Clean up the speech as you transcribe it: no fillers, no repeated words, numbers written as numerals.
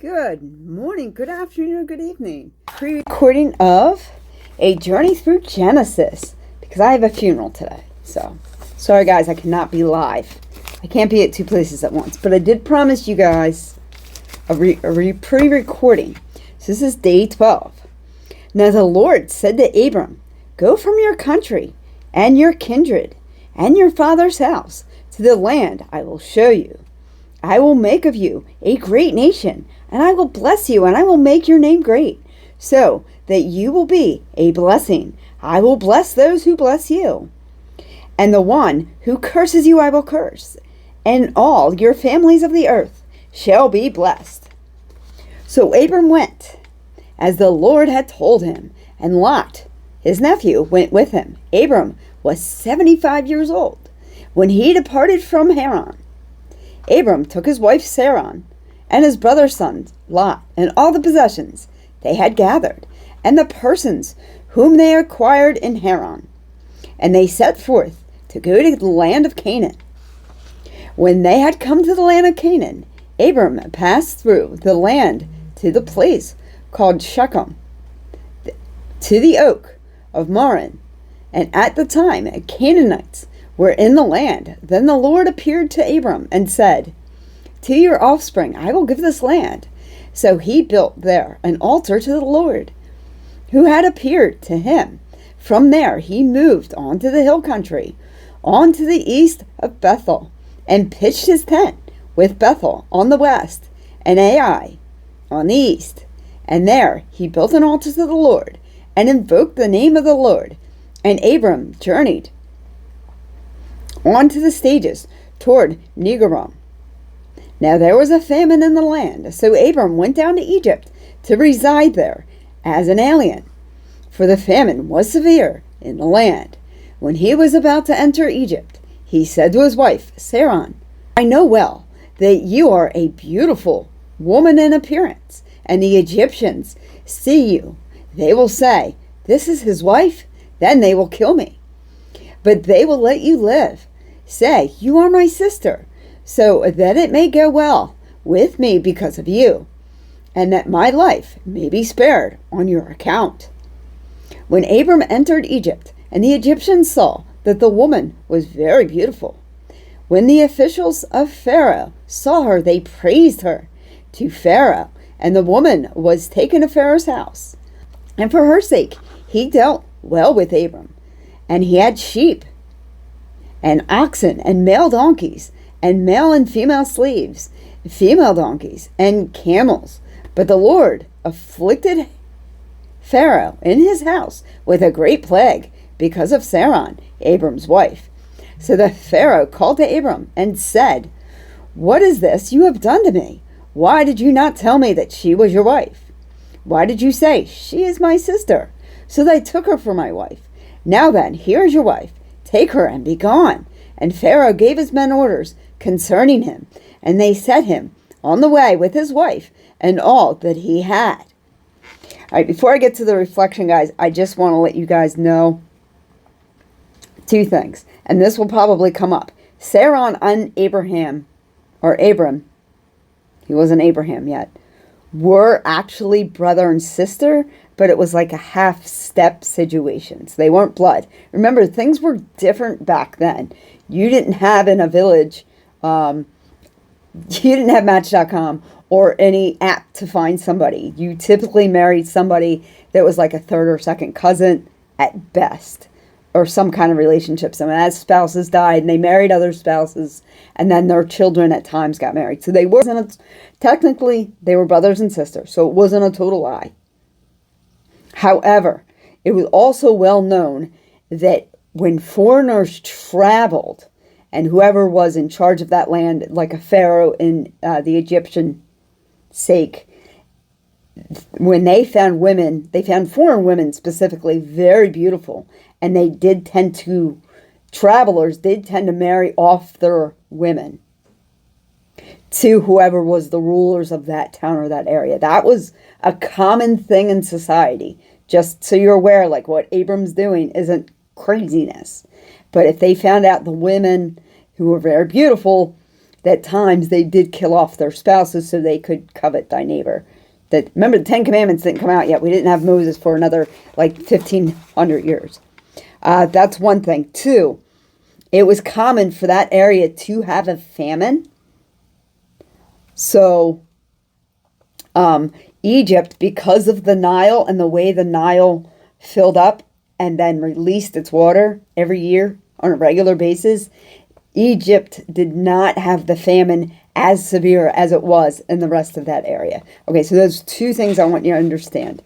Good morning, good afternoon, or good evening. Pre-recording of a journey through Genesis because I have a funeral today. So, sorry guys, I cannot be live. I can't be at two places at once, but I did promise you guys a pre-recording. So this is day 12. Now the Lord said to Abram, "Go from your country and your kindred and your father's house to the land I will show you. I will make of you a great nation, and I will bless you, and I will make your name great, so that you will be a blessing. I will bless those who bless you, and the one who curses you I will curse, and all your families of the earth shall be blessed." So Abram went, as the Lord had told him, and Lot, his nephew, went with him. Abram was 75 years old when he departed from Haran. Abram took his wife Sarai and his brother's son Lot and all the possessions they had gathered and the persons whom they acquired in Haran, and they set forth to go to the land of Canaan. When they had come to the land of Canaan, Abram passed through the land to the place called Shechem, to the oak of Mamre, and at the time Canaanites were in the land. Then the Lord appeared to Abram and said, "To your offspring I will give this land." So he built there an altar to the Lord, who had appeared to him. From there he moved on to the hill country, on to the east of Bethel, and pitched his tent with Bethel on the west, and Ai on the east. And there he built an altar to the Lord, and invoked the name of the Lord. And Abram journeyed on to the stages toward Neggerim. Now there was a famine in the land, so Abram went down to Egypt to reside there as an alien, for the famine was severe in the land. When he was about to enter Egypt, he said to his wife Sarai, "I know well that you are a beautiful woman in appearance, and the Egyptians see you. They will say, 'This is his wife,' then they will kill me. But they will let you live. Say, 'You are my sister,' so that it may go well with me because of you, and that my life may be spared on your account." When Abram entered Egypt, and the Egyptians saw that the woman was very beautiful, when the officials of Pharaoh saw her, they praised her to Pharaoh, and the woman was taken to Pharaoh's house. And for her sake he dealt well with Abram, and he had sheep and oxen and male donkeys and male and female slaves, female donkeys and camels. But the Lord afflicted Pharaoh in his house with a great plague because of Sarai, Abram's wife. So the Pharaoh called to Abram and said, "What is this you have done to me? Why did you not tell me that she was your wife? Why did you say, 'She is my sister'? So they took her for my wife. Now then, here is your wife. Take her and be gone." And Pharaoh gave his men orders concerning him, and they set him on the way with his wife and all that he had. All right, before I get to the reflection, guys, I just want to let you guys know two things, and this will probably come up. Sarai and Abram, he wasn't Abraham yet, were actually brother and sister, but it was like a half-step situation. So they weren't blood. Remember, things were different back then. You didn't have in a village, you didn't have Match.com or any app to find somebody. You typically married somebody that was like a third or second cousin at best, or some kind of relationship. So as spouses died, and they married other spouses, and then their children at times got married. So technically, they were brothers and sisters, so it wasn't a total lie. However, it was also well known that when foreigners traveled, and whoever was in charge of that land, like a pharaoh in the Egyptian sake, when they found women, they found foreign women specifically very beautiful, and travelers did tend to marry off their women to whoever was the rulers of that town or that area. That was a common thing in society. Just so you're aware, like what Abram's doing isn't craziness. But if they found out the women who were very beautiful that times they did kill off their spouses so they could covet thy neighbor. That, remember, the Ten Commandments didn't come out yet. We didn't have Moses for another, like, 1,500 years. That's one thing. Two, it was common for that area to have a famine. So, Egypt, because of the Nile and the way the Nile filled up and then released its water every year on a regular basis, Egypt did not have the famine as severe as it was in the rest of that area. Okay, so those two things I want you to understand.